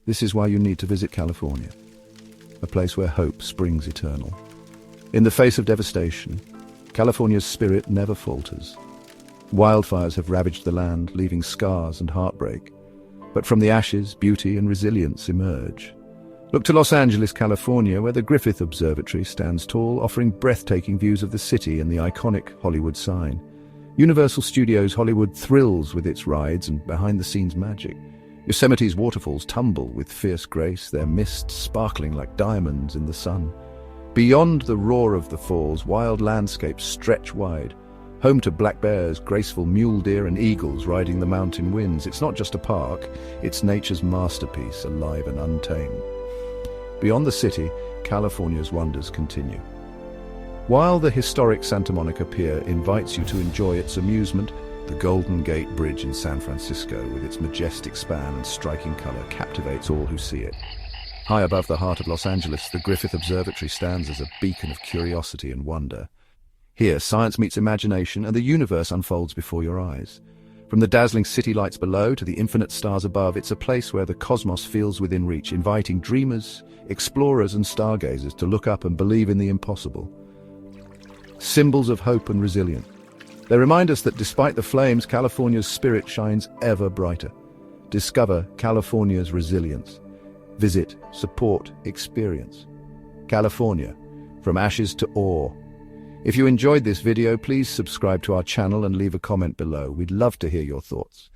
This is why you need to visit California, a place where hope springs eternal. In the face of devastation, California's spirit never falters. Wildfires have ravaged the land, leaving scars and heartbreak. But from the ashes, beauty and resilience emerge. Look to Los Angeles, California, where the Griffith Observatory stands tall, offering breathtaking views of the city and the iconic Hollywood sign. Universal Studios Hollywood thrills with its rides and behind-the-scenes magic. Yosemite's waterfalls tumble with fierce grace, their mist sparkling like diamonds in the sun. Beyond the roar of the falls, wild landscapes stretch wide, home to black bears, graceful mule deer and eagles riding the mountain winds. It's not just a park, it's nature's masterpiece, alive and untamed. Beyond the city, California's wonders continue. While the historic Santa Monica Pier invites you to enjoy its amusement, the Golden Gate Bridge in San Francisco, with its majestic span and striking color, captivates all who see it. High above the heart of Los Angeles, the Griffith Observatory stands as a beacon of curiosity and wonder. Here, science meets imagination and the universe unfolds before your eyes. From the dazzling city lights below to the infinite stars above, it's a place where the cosmos feels within reach, inviting dreamers, explorers and stargazers to look up and believe in the impossible. Symbols of hope and resilience. They remind us that despite the flames, California's spirit shines ever brighter. Discover California's resilience. Visit, support, experience. California, from ashes to awe. If you enjoyed this video, please subscribe to our channel and leave a comment below. We'd love to hear your thoughts.